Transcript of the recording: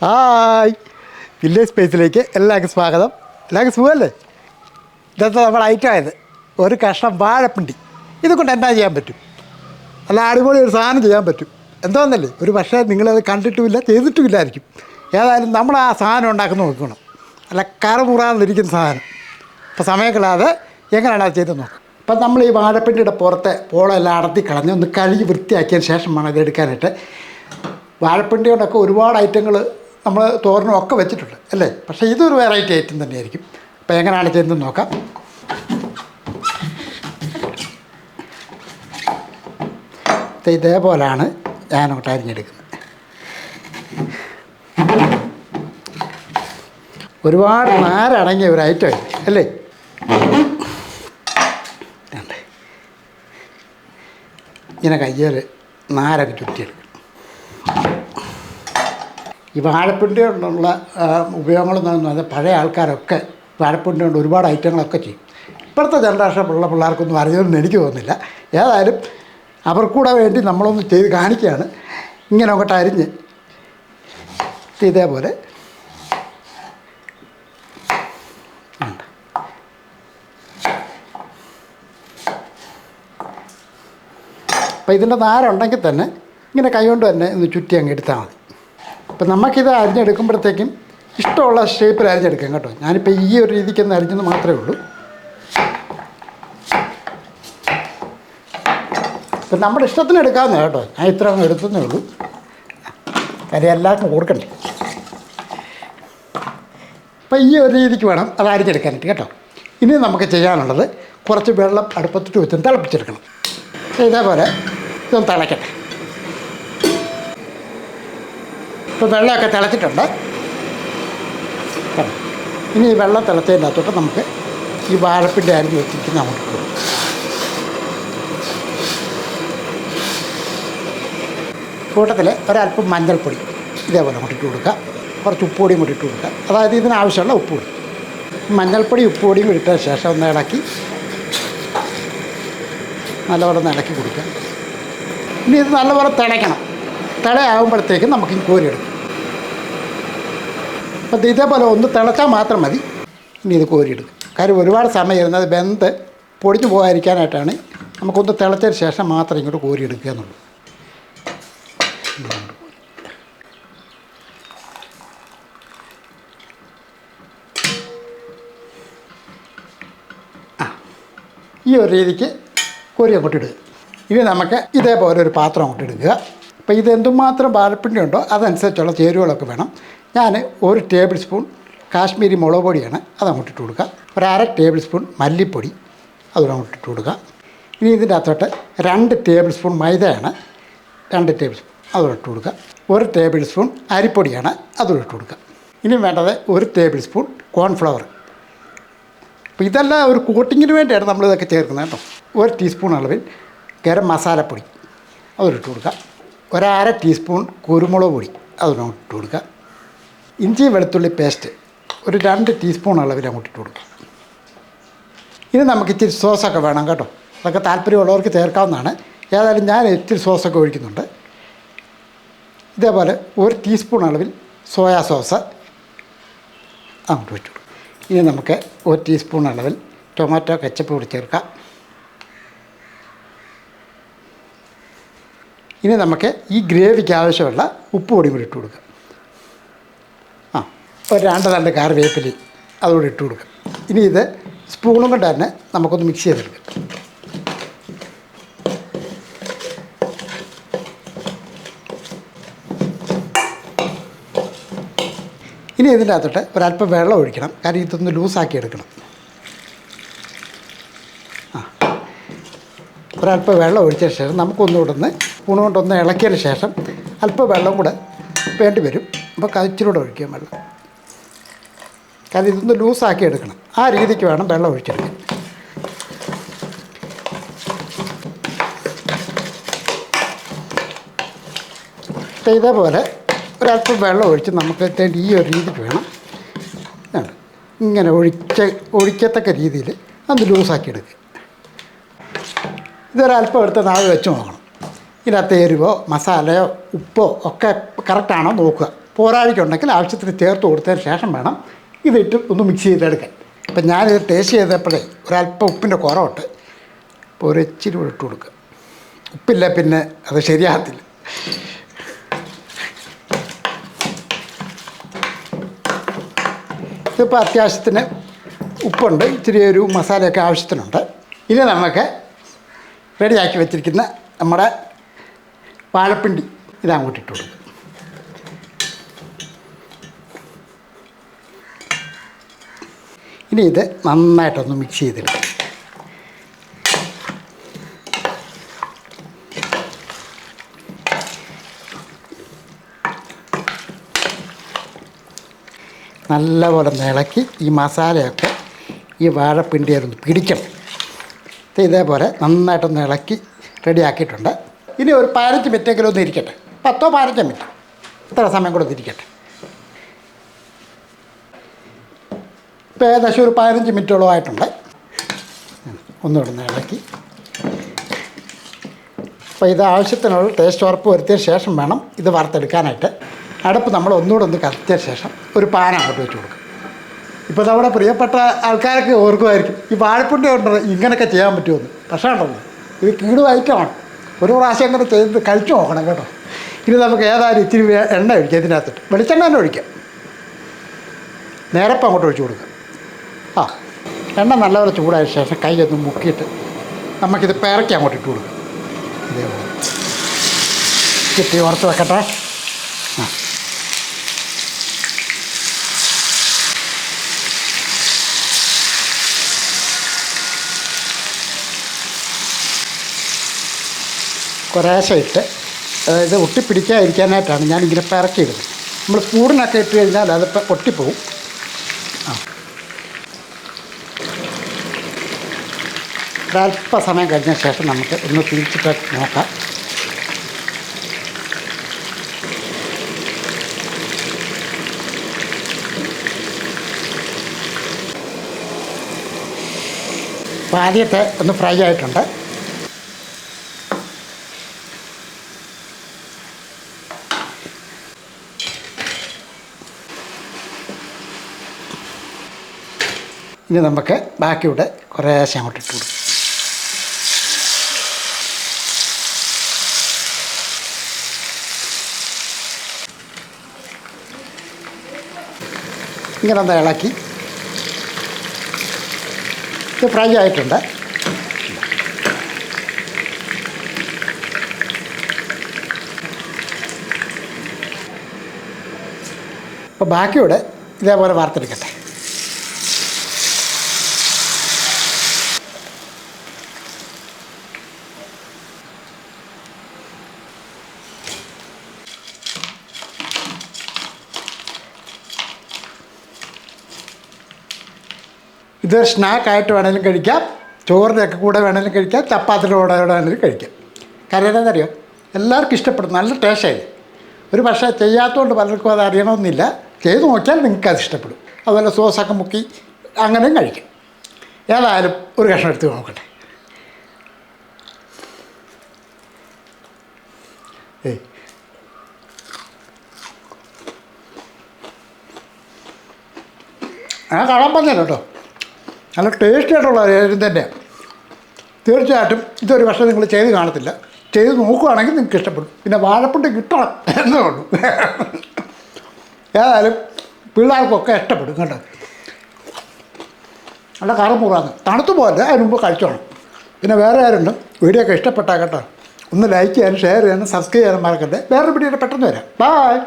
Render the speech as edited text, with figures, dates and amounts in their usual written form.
Hi, village സ്പേസിലേക്ക് എല്ലാവർക്കും സ്വാഗതം. എല്ലാവർക്കും സുഖമല്ലേ? ഇന്നത്തെ നമ്മുടെ ഐറ്റമായത് ഒരു കഷ്ണം വാഴപ്പിണ്ടി. ഇതുകൊണ്ട് എന്താ ചെയ്യാൻ പറ്റും? അല്ല, അടിപൊളി ഒരു സാധനം ചെയ്യാൻ പറ്റും. എന്തോന്നല്ലേ, ഒരു പക്ഷേ നിങ്ങളത് കണ്ടിട്ടുമില്ല, ചെയ്തിട്ടുമില്ലായിരിക്കും. ഏതായാലും നമ്മൾ ആ സാധനം ഉണ്ടാക്കുന്ന നോക്കണം. അല്ല, കറമുറാന്നിരിക്കുന്ന സാധനം. അപ്പോൾ സമയം കളയാതെ എങ്ങനെയാണ് അത് ചെയ്ത് നോക്കാം. അപ്പം നമ്മൾ ഈ വാഴപ്പിണ്ടിയുടെ പുറത്തെ പോളെല്ലാം അടർത്തി കളഞ്ഞ് ഒന്ന് കഴുകി വൃത്തിയാക്കിയതിന് ശേഷം വേണം ഇത് എടുക്കാനായിട്ട്. വാഴപ്പിണ്ടി കൊണ്ടൊക്കെ ഒരുപാട് ഐറ്റങ്ങൾ നമ്മൾ തോരനും ഒക്കെ വെച്ചിട്ടുണ്ട് അല്ലേ? പക്ഷേ ഇതൊരു വെറൈറ്റി ഐറ്റം തന്നെയായിരിക്കും. അപ്പോൾ എങ്ങനെയാണ് ചെയ്യുന്നത് നോക്കാം. ഇതേപോലെയാണ് ഞാനോട്ട് അരിഞ്ഞെടുക്കുന്നത്. ഒരുപാട് നാരടങ്ങിയ ഒരു ഐറ്റം അല്ലേ? ഇങ്ങനെ കയ്യിൽ നാരൊക്കെ ചുറ്റിയെടുക്കും. ഈ വാഴപ്പിണ്ടി കൊണ്ടുള്ള ഉപയോഗങ്ങളെന്ന് പറഞ്ഞാൽ പഴയ ആൾക്കാരൊക്കെ വാഴപ്പിണ്ടി കൊണ്ട് ഒരുപാട് ഐറ്റങ്ങളൊക്കെ ചെയ്യും. ഇപ്പോഴത്തെ ജനറേഷനിലുള്ള പിള്ളേർക്കൊന്നും അറിയുമെന്ന് എനിക്ക് തോന്നുന്നില്ല. ഏതായാലും അവർക്കൂടെ വേണ്ടി നമ്മളൊന്ന് ചെയ്ത് കാണിക്കുകയാണ്. ഇങ്ങനെ അങ്ങോട്ട് അരിഞ്ഞ് ഇതേപോലെ അപ്പോൾ ഇതിൻ്റെ നാരുണ്ടെങ്കിൽ തന്നെ ഇങ്ങനെ കൈകൊണ്ട് തന്നെ ഒന്ന് ചുറ്റി അങ്ങ് എടുത്താൽ മതി. അപ്പം നമുക്കിത് അരിഞ്ഞെടുക്കുമ്പോഴത്തേക്കും ഇഷ്ടമുള്ള ഷേപ്പിൽ അരിഞ്ഞെടുക്കാം കേട്ടോ. ഞാനിപ്പോൾ ഈ ഒരു രീതിക്കൊന്ന് അരിഞ്ഞെന്ന് മാത്രമേ ഉള്ളൂ. ഇപ്പം നമ്മുടെ ഇഷ്ടത്തിന് എടുക്കാവുന്ന കേട്ടോ. ഞാൻ ഇത്ര അങ്ങ് എടുത്തതേ ഉള്ളൂ. കാര്യം എല്ലാവർക്കും കൊടുക്കണ്ടേ. അപ്പം ഈ ഒരു രീതിക്ക് വേണം അത് അരിഞ്ഞെടുക്കാനായിട്ട് കേട്ടോ. ഇനി നമുക്ക് ചെയ്യാനുള്ളത് കുറച്ച് വെള്ളം അടുപ്പത്തിട്ട് വെച്ച് തിളപ്പിച്ചെടുക്കണം. ഇതേപോലെ ഇതൊന്ന് തിളയ്ക്കട്ടെ. ഇപ്പോൾ വെള്ളമൊക്കെ തിളച്ചിട്ടുണ്ട്. ഇനി ഈ വെള്ളം തിളച്ചതിൻ്റെ അകത്തോട്ട് നമുക്ക് ഈ വാഴപ്പിണ്ടി അരിഞ്ഞ് വെച്ചിരിക്കുന്ന അങ്ങോട്ട് കൊടുക്കും. കൂട്ടത്തിൽ ഒരല്പം മഞ്ഞൾപ്പൊടി ഇതേപോലെ അങ്ങോട്ടിട്ട് കൊടുക്കുക. കുറച്ച് ഉപ്പുപൊടിയും കൂടി ഇട്ട് കൊടുക്കുക. അതായത് ഇതിനാവശ്യമുള്ള ഉപ്പുപൊടി. മഞ്ഞൾപ്പൊടി ഉപ്പുപൊടിയും ഇട്ട ശേഷം ഒന്ന് ഇളക്കി നല്ലപോലെ ഒന്ന് ഇളക്കി കൊടുക്കുക. ഇനി ഇത് നല്ലപോലെ തിളയ്ക്കണം. തിളയാകുമ്പോഴത്തേക്കും നമുക്ക് ഈ കോരിയെടുക്കും. അപ്പം ഇതേപോലെ ഒന്ന് തിളച്ചാൽ മാത്രം മതി. ഇനി ഇത് കോരിയെടുക്കും. കാര്യം ഒരുപാട് സമയം ഇരുന്നത് വെന്ത് പൊടിഞ്ഞു പോകാതിരിക്കാനായിട്ടാണ്. നമുക്കൊന്ന് തിളച്ചതിന് ശേഷം മാത്രം ഇങ്ങോട്ട് കോരിയെടുക്കുക എന്നുള്ളൂ. ഈ ഒരു രീതിക്ക് കോരി അങ്ങോട്ട് ഇടുക. ഇനി നമുക്ക് ഇതേപോലെ ഒരു പാത്രം അങ്ങോട്ട് എടുക്കുക. അപ്പോൾ ഇത് എന്തുമാത്രം വാഴപ്പിണ്ടി ഉണ്ടോ അതനുസരിച്ചുള്ള ചേരുവകളൊക്കെ വേണം. ഞാൻ 1 ടേബിൾ സ്പൂൺ കാശ്മീരി മുളക് പൊടിയാണ് അതങ്ങോട്ട് ഇട്ട് കൊടുക്കുക. 1/2 ടേബിൾ സ്പൂൺ മല്ലിപ്പൊടി അതുകൂടെ അങ്ങോട്ട് ഇട്ട് കൊടുക്കുക. ഇനി ഇതിൻ്റെ അകത്തോട്ട് 2 ടേബിൾ സ്പൂൺ മൈദയാണ്, 2 ടേബിൾ സ്പൂൺ അതുകൂടെ ഇട്ട് കൊടുക്കുക. 1 ടേബിൾ സ്പൂൺ അരിപ്പൊടിയാണ് അതുകൂടെ ഇട്ട് കൊടുക്കുക. ഇനി വേണ്ടത് 1 ടേബിൾ സ്പൂൺ കോൺഫ്ലവർ. അപ്പോൾ ഇതെല്ലാം ഒരു കോട്ടിങ്ങിന് വേണ്ടിയാണ് നമ്മളിതൊക്കെ ചേർക്കുന്നത് കേട്ടോ. 1 ടീസ്പൂൺ അളവിൽ ഗരം മസാലപ്പൊടി അതിട്ട് കൊടുക്കുക. 1/2 ടീസ്പൂൺ കുരുമുളക് പൊടി അതിനോട്ട് ഇട്ട് കൊടുക്കുക. ഇഞ്ചി വെളുത്തുള്ളി പേസ്റ്റ് 2 ടീസ്പൂൺ അളവിൽ അങ്ങോട്ട് ഇട്ട് കൊടുക്കുക. ഇനി നമുക്ക് ഇച്ചിരി സോസൊക്കെ വേണം കേട്ടോ. അതൊക്കെ താല്പര്യമുള്ളവർക്ക് ചേർക്കാവുന്നതാണ്. ഏതായാലും ഞാൻ ഇച്ചിരി സോസൊക്കെ ഒഴിക്കുന്നുണ്ട്. ഇതേപോലെ 1 ടീസ്പൂൺ അളവിൽ സോയാ സോസ് അങ്ങോട്ട് വെച്ച് കൊടുക്കും. ഇനി നമുക്ക് 1 ടീസ്പൂൺ അളവിൽ ടൊമാറ്റോ കെച്ചപ്പ് കൂടി ചേർക്കാം. ഇനി നമുക്ക് ഈ ഗ്രേവിക്ക് ആവശ്യമുള്ള ഉപ്പ് പൊടി കൂടി ഇട്ട് കൊടുക്കുക. ഒരു 2 തണ്ട് കറിവേപ്പില അതുകൂടി ഇട്ട് കൊടുക്കുക. ഇനി ഇത് സ്പൂണും കൊണ്ട് തന്നെ നമുക്കൊന്ന് മിക്സ് ചെയ്തെടുക്കാം. ഇനി ഇതിൻ്റെ അകത്തോട്ട് ഒരല്പം വെള്ളം ഒഴിക്കണം. കാരണം ഇതൊന്ന് ലൂസാക്കി എടുക്കണം. ഒരല്പം വെള്ളം ഒഴിച്ചതിന് ശേഷം നമുക്കൊന്നുകൂടെ ഒന്ന് സ്പൂൺ കൊണ്ടൊന്ന് ഇളക്കിയതിന് ശേഷം അല്പം വെള്ളം കൂടെ വേണ്ടി വരും. അപ്പോൾ കഴിച്ചിലൂടെ ഒഴിക്കാം വെള്ളം. കാരണം ഇതൊന്ന് ലൂസാക്കി എടുക്കണം. ആ രീതിക്ക് വേണം വെള്ളം ഒഴിച്ചെടുക്കാൻ. ഇതേപോലെ ഒരല്പം വെള്ളം ഒഴിച്ച് നമുക്ക് ഈ ഒരു രീതിക്ക് വേണം ഇങ്ങനെ ഒഴിക്കത്തക്ക രീതിയിൽ അത് ലൂസാക്കി എടുക്കുക. ഇതൊരല്പം എടുത്ത് നാളെ വെച്ച് നോക്കണം. ഇതിനകത്ത് എരിവോ മസാലയോ ഉപ്പോ ഒക്കെ കറക്റ്റാണോ നോക്കുക. പോരാഴിക്കുണ്ടെങ്കിൽ ആവശ്യത്തിന് ചേർത്ത് കൊടുത്തതിന് ശേഷം വേണം ഇതിട്ട് ഒന്ന് മിക്സ് ചെയ്തെടുക്കാൻ. ഇപ്പം ഞാനിത് ടേസ്റ്റ് ചെയ്തപ്പോഴേ ഒരല്പം ഉപ്പിൻ്റെ കുറവുണ്ട്. അപ്പോൾ ഒരു ഇച്ചിരി കൂടെ ഇട്ട് കൊടുക്കുക. ഉപ്പില്ല പിന്നെ അത് ശരിയാകത്തില്ല. ഇതിപ്പോൾ അത്യാവശ്യത്തിന് ഉപ്പുണ്ട്, ഇച്ചിരി ഒരു മസാലയൊക്കെ ആവശ്യത്തിനുണ്ട്. ഇനി നമുക്ക് റെഡിയാക്കി വെച്ചിരിക്കുന്ന നമ്മുടെ വാഴപ്പിണ്ടി ഇതങ്ങോട്ട് ഇട്ട് കൊടുക്കും. ഇനി ഇത് നന്നായിട്ടൊന്ന് മിക്സ് ചെയ്തെടുക്കും. നല്ലപോലെ ഇളക്കി ഈ മസാലയൊക്കെ ഈ വാഴപ്പിണ്ടിയൊന്ന് പിടിക്കണം. ഇതേപോലെ നന്നായിട്ടൊന്ന് ഇളക്കി റെഡിയാക്കിയിട്ടുണ്ട്. ഇനി ഒരു 15 മിനിറ്റെങ്കിലും ഒന്ന് ഇരിക്കട്ടെ. 10-15 മിനിറ്റ് ഇത്ര സമയം കൂടെ ഇരിക്കട്ടെ. ഇപ്പോൾ ഏകദേശം ഒരു 15 മിനിറ്റോളം ആയിട്ടുണ്ട്. ഒന്നുകൂടെ ഒന്ന് ഇളക്കി. അപ്പോൾ ഇത് ആവശ്യത്തിനുള്ള ടേസ്റ്റ് ഉറപ്പ് വരുത്തിയ ശേഷം വേണം ഇത് വറുത്തെടുക്കാനായിട്ട്. അടുപ്പ് നമ്മൾ ഒന്നുകൂടെ ഒന്ന് കത്തിയ ശേഷം ഒരു പാൻ അങ്ങോട്ട് വെച്ച് കൊടുക്കും. ഇപ്പോൾ നമ്മുടെ പ്രിയപ്പെട്ട ആൾക്കാരൊക്കെ ഓർക്കുമായിരിക്കും ഈ വാഴപ്പിണ്ടി കൊണ്ട് ഇങ്ങനെയൊക്കെ ചെയ്യാൻ പറ്റുമെന്ന്. പക്ഷേ ഉണ്ടല്ലോ, ഇത് കീടുവായിട്ടാണ്. ഒരു പ്രാവശ്യം അങ്ങനെ ചെയ്ത് കഴിച്ചു നോക്കണം കേട്ടോ. ഇനി നമുക്ക് ഏതായാലും ഇച്ചിരി എണ്ണ ഒഴിക്കാം. ഇതിനകത്തിട്ട് വെളിച്ചെണ്ണ തന്നെ ഒഴിക്കാം. നേരപ്പം അങ്ങോട്ട് ഒഴിച്ച് കൊടുക്കുക. എണ്ണ നല്ലപോലെ ചൂടായ ശേഷം കൈ ഒന്ന് മുക്കിയിട്ട് നമുക്കിത് പിറക്കി അങ്ങോട്ട് ഇട്ട് കൊടുക്കുക. ഇതേപോലെ കിട്ടി ഓർത്ത് വെക്കട്ടെ. കുറേശ്ശെ ഇട്ട്, അതായത് ഒട്ടിപ്പിടിക്കാതിരിക്കാനായിട്ടാണ് ഞാനിങ്ങനെ പിറക്കിയിടുന്നത്. നമ്മൾ സ്പൂണിനൊക്കെ ഇട്ട് കഴിഞ്ഞാൽ അതിപ്പോൾ പൊട്ടിപ്പോവും. ഒരല്പ സമയം കഴിഞ്ഞ ശേഷം നമുക്ക് ഒന്ന് തിരിച്ചിട്ട് നോക്കാം. അപ്പോൾ ആദ്യത്തെ ഒന്ന് ഫ്രൈ ആയിട്ടുണ്ട്. ഇനി നമുക്ക് ബാക്കിയുടെ കുറേശ്ശെ അങ്ങോട്ട് ഇട്ട് കൊടുക്കും. ഇങ്ങനെ ഒന്ന് ഇളക്കി ഇത് ഫ്രൈ ആയിട്ടുണ്ട്. അപ്പോൾ ബാക്കിയുടെ ഇതേപോലെ വാർത്തെടുക്കട്ടെ. ഇത് സ്നാക്കായിട്ട് വേണമെങ്കിലും കഴിക്കാം, ചോറിൻ്റെയൊക്കെ കൂടെ വേണമെങ്കിലും കഴിക്കാം, ചപ്പാത്തിയുടെ കൂടെ വേണമെങ്കിലും കഴിക്കാം. കാര്യം എന്താണെന്നറിയോ, എല്ലാവർക്കും ഇഷ്ടപ്പെടും. നല്ല ടേസ്റ്റായി. ഒരു പക്ഷേ ചെയ്യാത്തതുകൊണ്ട് പലർക്കും അത് അറിയണമെന്നില്ല. ചെയ്ത് നോക്കിയാൽ നിങ്ങൾക്ക് അത് ഇഷ്ടപ്പെടും. അതുപോലെ സോസൊക്കെ മുക്കി അങ്ങനെയും കഴിക്കാം. ഏതായാലും ഒരു കഷ്ണം എടുത്ത് നോക്കട്ടെ. കാണാൻ പറഞ്ഞല്ലോ കേട്ടോ, നല്ല ടേസ്റ്റി ആയിട്ടുള്ള കാര്യം തന്നെയാണ്. തീർച്ചയായിട്ടും ഇതൊരു പക്ഷേ നിങ്ങൾ ചെയ്ത് കാണത്തില്ല. ചെയ്ത് നോക്കുകയാണെങ്കിൽ നിങ്ങൾക്ക് ഇഷ്ടപ്പെടും. പിന്നെ വാഴപ്പിണ്ടി കിട്ടണം എന്നേ ഉള്ളൂ. ഏതായാലും പിള്ളേർക്കൊക്കെ ഇഷ്ടപ്പെടും കേട്ടോ. നല്ല കറുമുറാന്ന് തണുത്തു പോലെ അതിന് മുമ്പ് കഴിച്ചോണം. പിന്നെ വേറെ ആരുണ്ട്, വീഡിയോ ഒക്കെ ഇഷ്ടപ്പെട്ടാൽ കേട്ടോ ഒന്ന് ലൈക്ക് ചെയ്യാനും ഷെയർ ചെയ്യാനും സബ്സ്ക്രൈബ് ചെയ്യാനും മറക്കട്ടെ. വേറൊരു വീഡിയോയിൽ പെട്ടെന്ന് വരാം. ബൈ.